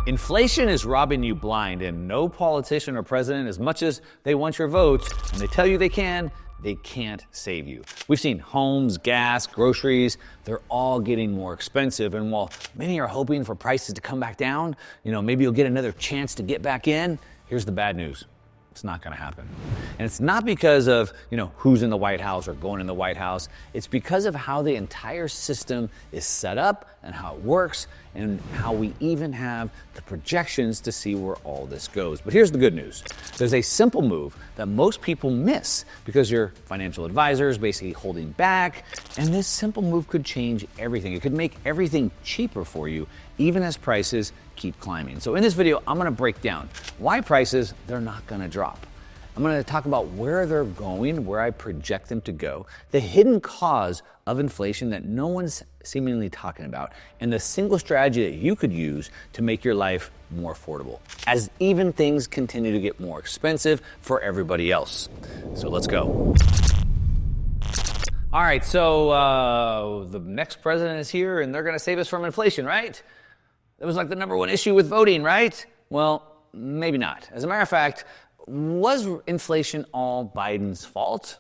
Inflation is robbing you blind, and no politician or president, as much as they want your votes and they tell you they can't save you. We've seen homes, gas, groceries, they're all getting more expensive. And while many are hoping for prices to come back down, maybe you'll get another chance to get back in, here's the bad news. It's not going to happen. And it's not because of, who's in the White House or going in the White House. It's because of how the entire system is set up and how it works and how we even have the projections to see where all this goes. But here's the good news. There's a simple move that most people miss because your financial advisor is basically holding back. And this simple move could change everything. It could make everything cheaper for you, even as prices keep climbing. So in this video, I'm gonna break down why prices, they're not gonna drop. I'm gonna talk about where they're going, where I project them to go, the hidden cause of inflation that no one's seemingly talking about, and the single strategy that you could use to make your life more affordable, as even things continue to get more expensive for everybody else. So let's go. All right, so the next president is here and they're gonna save us from inflation, right? That was like the number one issue with voting, right? Well, maybe not. As a matter of fact, was inflation all Biden's fault?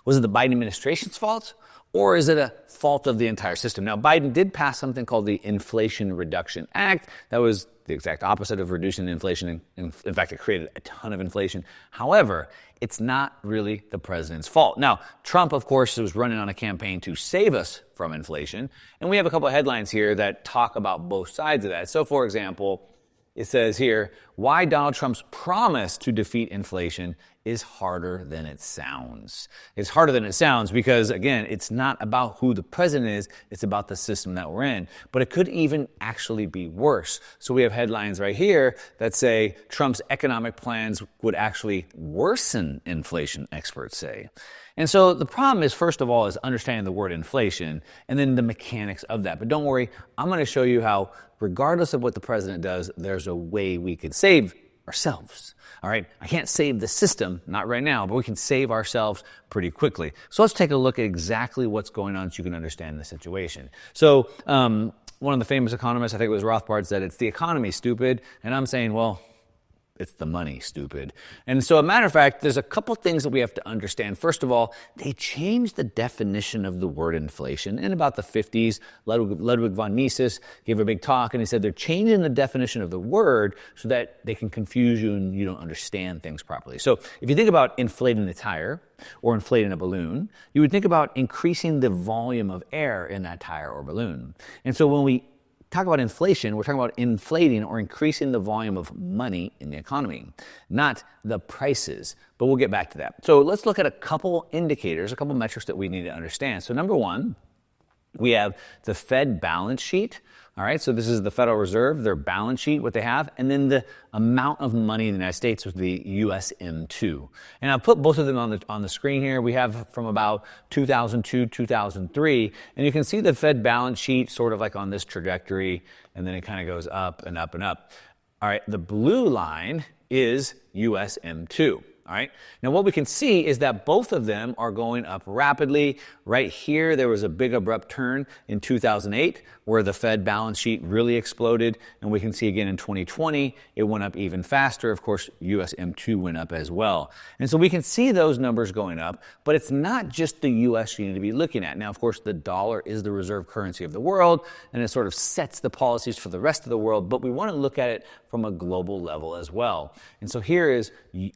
Was it the Biden administration's fault? Or is it a fault of the entire system? Now, Biden did pass something called the Inflation Reduction Act. That was the exact opposite of reducing inflation. In fact, it created a ton of inflation. However, it's not really the president's fault. Now, Trump, of course, was running on a campaign to save us from inflation. And we have a couple of headlines here that talk about both sides of that. So, for example, it says here, why Donald Trump's promise to defeat inflation is harder than it sounds. It's harder than it sounds because, again, it's not about who the president is, it's about the system that we're in. But it could even actually be worse. So we have headlines right here that say Trump's economic plans would actually worsen inflation, experts say. And so the problem is, first of all, is understanding the word inflation and then the mechanics of that. But don't worry, I'm going to show you how, regardless of what the president does, there's a way we could save ourselves. All right, I can't save the system, not right now, but we can save ourselves pretty quickly. So let's take a look at exactly what's going on so you can understand the situation. So one of the famous economists, I think it was Rothbard, said it's the economy, stupid. And I'm saying, well, it's the money, stupid. And so, a matter of fact, there's a couple things that we have to understand. First of all, they changed the definition of the word inflation in about the 50s. Ludwig von Mises gave a big talk, and he said they're changing the definition of the word so that they can confuse you and you don't understand things properly. So, if you think about inflating a tire or inflating a balloon, you would think about increasing the volume of air in that tire or balloon. And so, when we talk about inflation, we're talking about inflating or increasing the volume of money in the economy, not the prices. But we'll get back to that. So let's look at a couple indicators, a couple metrics that we need to understand. So number one, we have the Fed balance sheet. All right, so this is the Federal Reserve, their balance sheet, what they have, and then the amount of money in the United States with the USM2. And I'll put both of them on the screen here. We have from about 2002, 2003, and you can see the Fed balance sheet sort of like on this trajectory, and then it kind of goes up and up and up. All right, the blue line is USM2. All right. Now, what we can see is that both of them are going up rapidly. Right here, there was a big abrupt turn in 2008 where the Fed balance sheet really exploded. And we can see again in 2020, it went up even faster. Of course, USM2 went up as well. And so we can see those numbers going up, but it's not just the U.S. you need to be looking at. Now, of course, the dollar is the reserve currency of the world, and it sort of sets the policies for the rest of the world. But we want to look at it from a global level as well. And so here is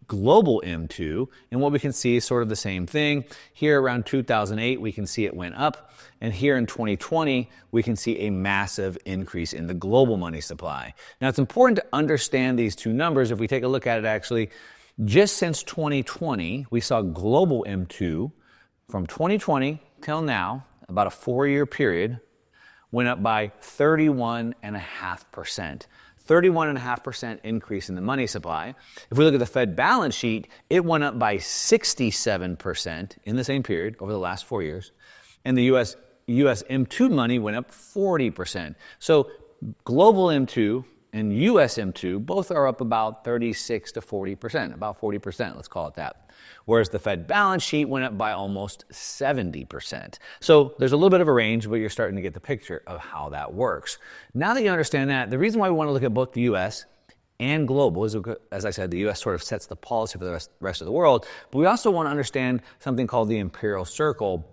global M2, and what we can see is sort of the same thing. Here around 2008, we can see it went up, and here in 2020, we can see a massive increase in the global money supply. Now, it's important to understand these two numbers. If we take a look at it actually, just since 2020, we saw global M2 from 2020 till now, about a 4-year period, went up by 31.5%. 31.5% increase in the money supply. If we look at the Fed balance sheet, it went up by 67% in the same period over the last 4 years. And the US M2 money went up 40%. So global M2 and USM2 both are up about 36 to 40%, about 40%, let's call it that. Whereas the Fed balance sheet went up by almost 70%. So there's a little bit of a range, but you're starting to get the picture of how that works. Now that you understand that, the reason why we want to look at both the US and global is, as I said, the US sort of sets the policy for the rest of the world, but we also want to understand something called the imperial circle.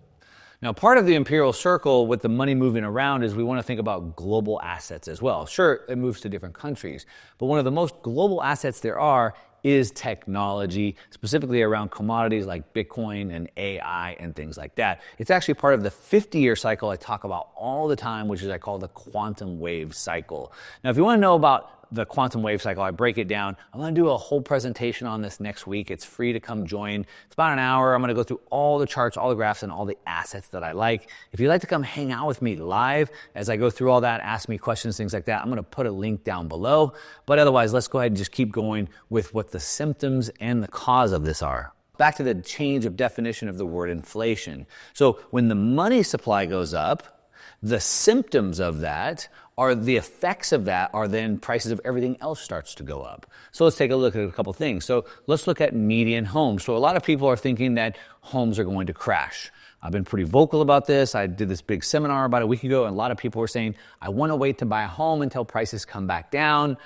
Now, part of the imperial circle with the money moving around is we want to think about global assets as well. Sure, it moves to different countries, but one of the most global assets there are is technology, specifically around commodities like Bitcoin and AI and things like that. It's actually part of the 50-year cycle I talk about all the time, which is I call the quantum wave cycle. Now, if you want to know about the quantum wave cycle, I break it down. I'm going to do a whole presentation on this next week. It's free to come join. It's about an hour. I'm going to go through all the charts, all the graphs, and all the assets that I like. If you'd like to come hang out with me live as I go through all that, ask me questions, things like that, I'm going to put a link down below. But otherwise, let's go ahead and just keep going with what the symptoms and the cause of this are. Back to the change of definition of the word inflation. So when the money supply goes up, the symptoms of that are the effects of that are then prices of everything else starts to go up. So let's take a look at a couple things. So let's look at median homes. So a lot of people are thinking that homes are going to crash. I've been pretty vocal about this. I did this big seminar about a week ago, and a lot of people were saying, I want to wait to buy a home until prices come back down.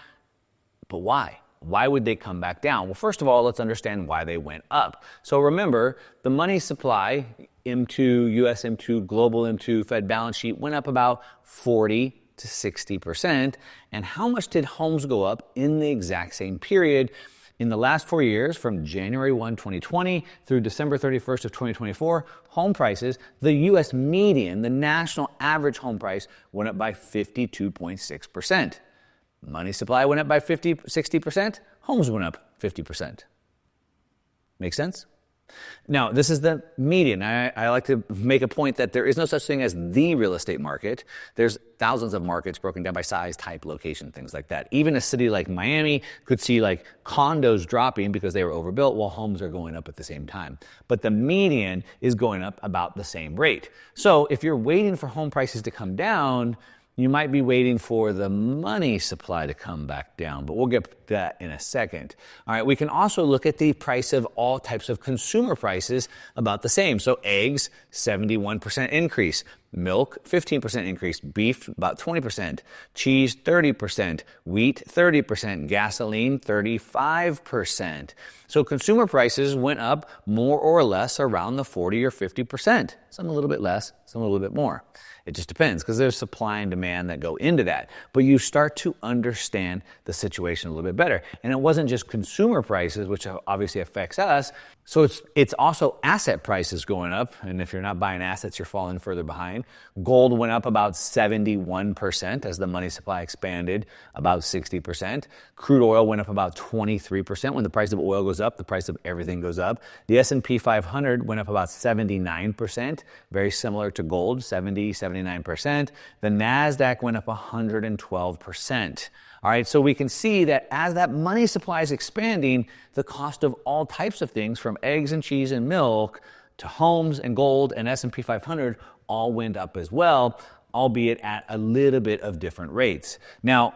But why? Why would they come back down? Well, first of all, let's understand why they went up. So remember, the money supply, M2, US M2, global M2, Fed balance sheet went up about 40 to 60%. And how much did homes go up in the exact same period? In the last 4 years, from January 1, 2020 through December 31st of 2024, home prices, the US median, the national average home price, went up by 52.6%. Money supply went up by 60%. Homes went up 50%. Make sense? Now, this is the median. I like to make a point that there is no such thing as the real estate market. There's thousands of markets broken down by size, type, location, things like that. Even a city like Miami could see like condos dropping because they were overbuilt while homes are going up at the same time. But the median is going up about the same rate. So if you're waiting for home prices to come down, you might be waiting for the money supply to come back down, but we'll get to that in a second. All right, we can also look at the price of all types of consumer prices about the same. So eggs, 71% increase. Milk, 15% increase. Beef, about 20%. Cheese, 30%. Wheat, 30%. Gasoline, 35%. So consumer prices went up more or less around the 40 or 50%. Some a little bit less, some a little bit more. It just depends because there's supply and demand that go into that. But you start to understand the situation a little bit better. And it wasn't just consumer prices, which obviously affects us. So it's also asset prices going up. And if you're not buying assets, you're falling further behind. Gold went up about 71% as the money supply expanded, about 60%. Crude oil went up about 23%. When the price of oil goes up, the price of everything goes up. The S&P 500 went up about 79%, very similar to gold, 79%. The NASDAQ went up 112%. All right, so we can see that as that money supply is expanding, the cost of all types of things from eggs and cheese and milk to homes and gold and S&P 500 all went up as well, albeit at a little bit of different rates. Now,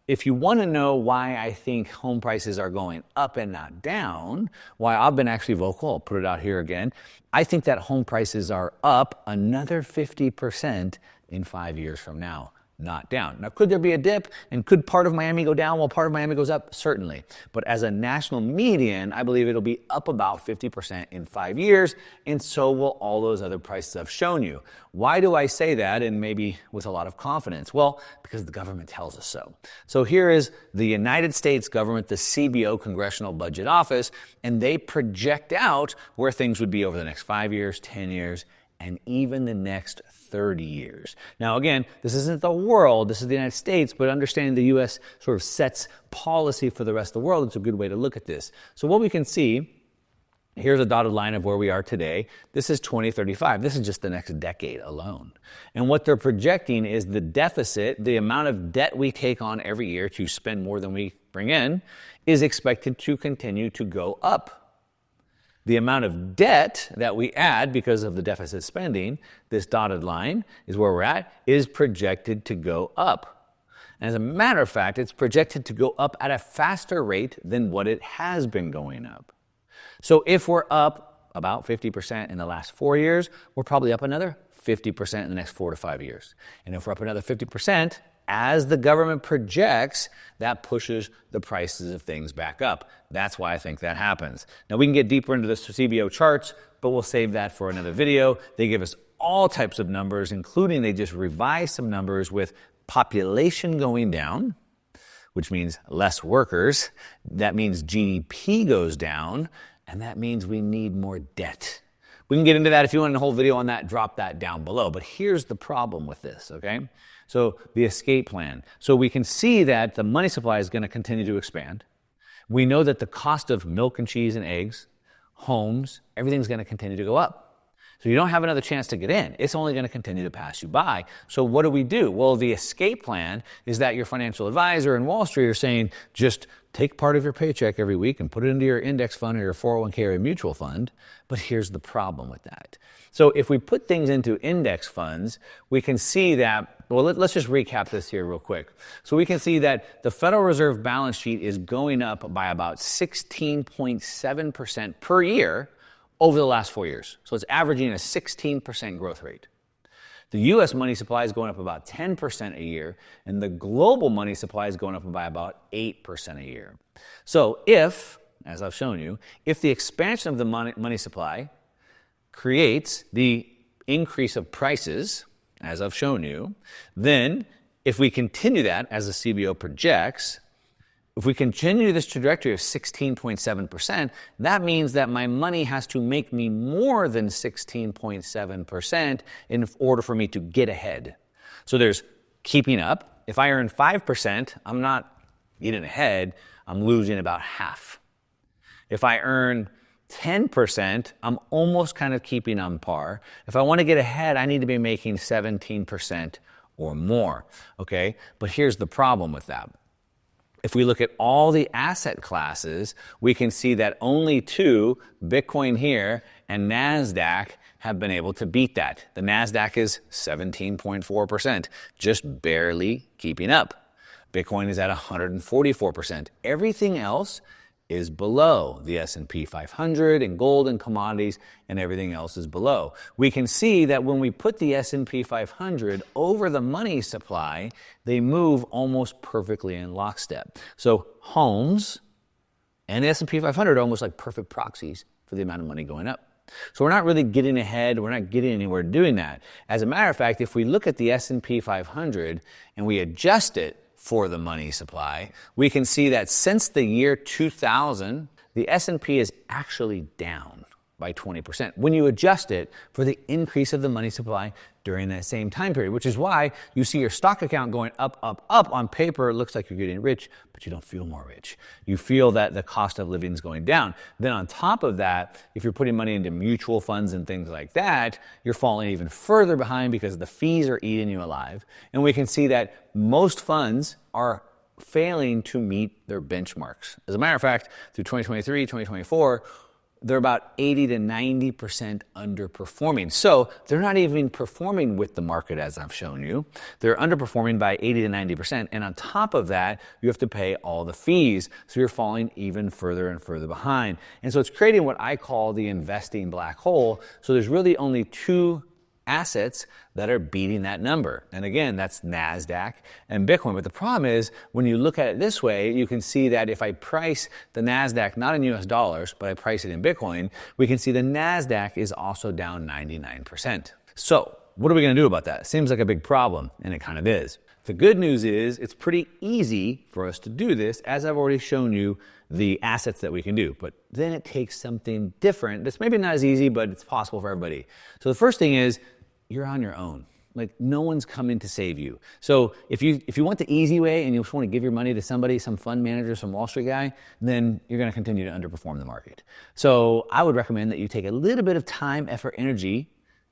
if you want to know why I think home prices are going up and not down, why I've been actually vocal, I'll put it out here again, I think that home prices are up another 50% in 5 years from now. Not down. Now, could there be a dip? And could part of Miami go down while part of Miami goes up? Certainly. But as a national median, I believe it'll be up about 50% in 5 years, and so will all those other prices I've shown you. Why do I say that, and maybe with a lot of confidence? Well, because the government tells us so. So here is the United States government, the CBO, Congressional Budget Office, and they project out where things would be over the next 5 years, 10 years, and even the next 30 years. Now, again, this isn't the world, this is the United States, but understanding the U.S. sort of sets policy for the rest of the world, it's a good way to look at this. So what we can see, here's a dotted line of where we are today. This is 2035. This is just the next decade alone. And what they're projecting is the deficit, the amount of debt we take on every year to spend more than we bring in, is expected to continue to go up. The amount of debt that we add because of the deficit spending, this dotted line is where we're at, is projected to go up. And as a matter of fact, it's projected to go up at a faster rate than what it has been going up. So if we're up about 50% in the last 4 years, we're probably up another 50% in the next 4 to 5 years. And if we're up another 50%, as the government projects, that pushes the prices of things back up. That's why I think that happens. Now, we can get deeper into the CBO charts, but we'll save that for another video. They give us all types of numbers, including they just revised some numbers with population going down, which means less workers. That means GDP goes down, and that means we need more debt. We can get into that. If you want a whole video on that, drop that down below. But here's the problem with this, okay? So the escape plan. So we can see that the money supply is going to continue to expand. We know that the cost of milk and cheese and eggs, homes, everything's going to continue to go up. So you don't have another chance to get in. It's only going to continue to pass you by. So what do? Well, the escape plan is that your financial advisor and Wall Street are saying, just take part of your paycheck every week and put it into your index fund or your 401k or your mutual fund. But here's the problem with that. So if we put things into index funds, we can see that, well, let's just recap this here real quick. So we can see that the Federal Reserve balance sheet is going up by about 16.7% per year over the last 4 years. So it's averaging a 16% growth rate. The U.S. money supply is going up about 10% a year, and the global money supply is going up by about 8% a year. So if, as I've shown you, if the expansion of the money supply creates the increase of prices, as I've shown you, then if we continue that, as the CBO projects, if we continue this trajectory of 16.7%, that means that my money has to make me more than 16.7% in order for me to get ahead. So there's keeping up. If I earn 5%, I'm not getting ahead, I'm losing about half. If I earn 10%, I'm almost kind of keeping on par. If I want to get ahead, I need to be making 17% or more, okay? But here's the problem with that. If we look at all the asset classes, we can see that only two, Bitcoin here and NASDAQ, have been able to beat that. The NASDAQ is 17.4%, just barely keeping up. Bitcoin is at 144%. Everything else is below. The S&P 500 and gold and commodities and everything else is below. We can see that when we put the S&P 500 over the money supply, they move almost perfectly in lockstep. So homes and the S&P 500 are almost like perfect proxies for the amount of money going up. So we're not really getting ahead. We're not getting anywhere doing that. As a matter of fact, if we look at the S&P 500 and we adjust it for the money supply, we can see that since the year 2000, the S&P is actually down by 20% when you adjust it for the increase of the money supply during that same time period, which is why you see your stock account going up, up, up. On paper, it looks like you're getting rich, but you don't feel more rich. You feel that the cost of living is going down. Then on top of that, if you're putting money into mutual funds and things like that, you're falling even further behind because the fees are eating you alive. And we can see that most funds are failing to meet their benchmarks. As a matter of fact, through 2023, 2024, they're about 80 to 90% underperforming. So they're not even performing with the market as I've shown you. They're underperforming by 80 to 90%. And on top of that, you have to pay all the fees. So you're falling even further and further behind. And so it's creating what I call the investing black hole. So there's really only two assets that are beating that number. And again, that's NASDAQ and Bitcoin. But the problem is, when you look at it this way, you can see that if I price the NASDAQ not in US dollars, but I price it in Bitcoin, we can see the NASDAQ is also down 99%. So what are we going to do about that? It seems like a big problem, and it kind of is. The good news is it's pretty easy for us to do this, as I've already shown you the assets that we can do. But then it takes something different that's maybe not as easy, but it's possible for everybody. So the first thing is, you're on your own. Like, no one's coming to save you. So if you want the easy way and you just want to give your money to somebody, some fund manager, some Wall Street guy, then you're going to continue to underperform the market. So I would recommend that you take a little bit of time, effort, energy,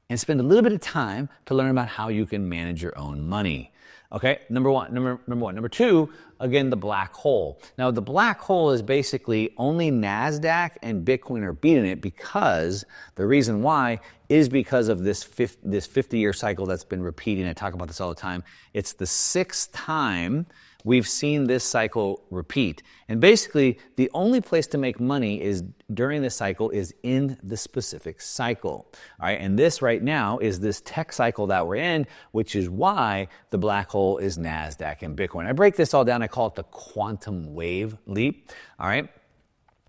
and spend a little bit of time to learn about how you can manage your own money. Okay, number one. Number two, again, the black hole. Now, the black hole is basically only NASDAQ and Bitcoin are beating it because the reason why is because of this 50-year cycle that's been repeating. I talk about this all the time. It's the 6th time we've seen this cycle repeat. And basically, the only place to make money is during this cycle is in the specific cycle. All right, and this right now is this tech cycle that we're in, which is why the black hole is NASDAQ and Bitcoin. I break this all down. I call it the quantum wave leap. All right.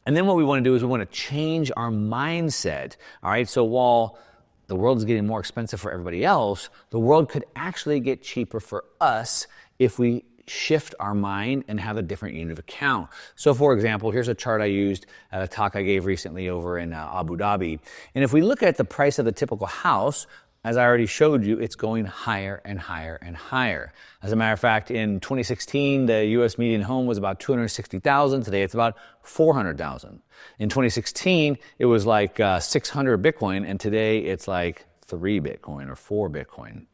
And then what we want to do is we want to change our mindset. All right. So while the world is getting more expensive for everybody else, the world could actually get cheaper for us if we shift our mind and have a different unit of account. So for example, here's a chart I used at a talk I gave recently over in Abu Dhabi. And if we look at the price of the typical house, as I already showed you, it's going higher and higher and higher. As a matter of fact, in 2016, the U.S. median home was about $260,000. Today, it's about $400,000. In 2016, it was like 600 Bitcoin, and today it's like 3 Bitcoin or 4 Bitcoin.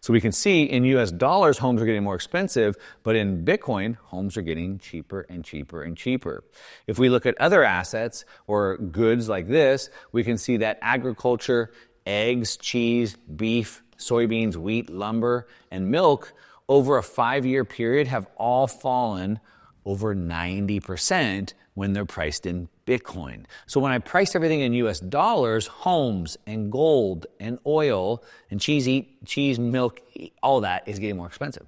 So we can see in US dollars, homes are getting more expensive, but in Bitcoin, homes are getting cheaper and cheaper and cheaper. If we look at other assets or goods like this, we can see that agriculture, eggs, cheese, beef, soybeans, wheat, lumber, and milk over a 5-year period have all fallen over 90% when they're priced in Bitcoin. So when I price everything in US dollars, homes and gold and oil and cheese, milk, all that is getting more expensive.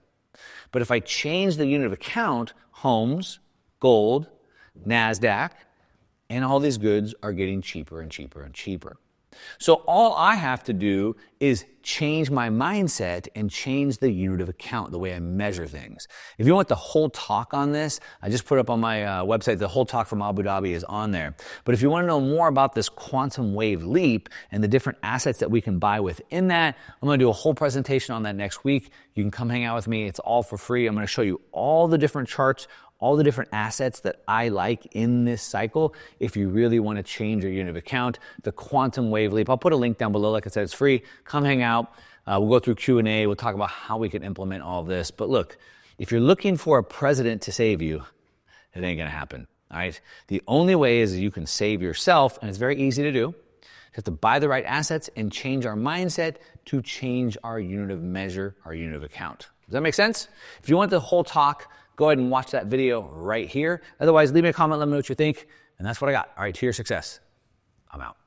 But if I change the unit of account, homes, gold, NASDAQ, and all these goods are getting cheaper and cheaper and cheaper. So all I have to do is change my mindset and change the unit of account, the way I measure things. If you want the whole talk on this, I just put up on my website, the whole talk from Abu Dhabi is on there. But if you want to know more about this quantum wave leap and the different assets that we can buy within that, I'm going to do a whole presentation on that next week. You can come hang out with me. It's all for free. I'm going to show you all the different charts, all the different assets that I like in this cycle if you really want to change your unit of account, the quantum wave leap. I'll put a link down below. Like I said, it's free. Come hang out. We'll go through Q&A. We'll talk about how we can implement all of this. But look, if you're looking for a president to save you, it ain't going to happen. All right? The only way is you can save yourself, and it's very easy to do. You have to buy the right assets and change our mindset to change our unit of measure, our unit of account. Does that make sense? If you want the whole talk, go ahead and watch that video right here. Otherwise, leave me a comment, let me know what you think. And that's what I got. All right, to your success. I'm out.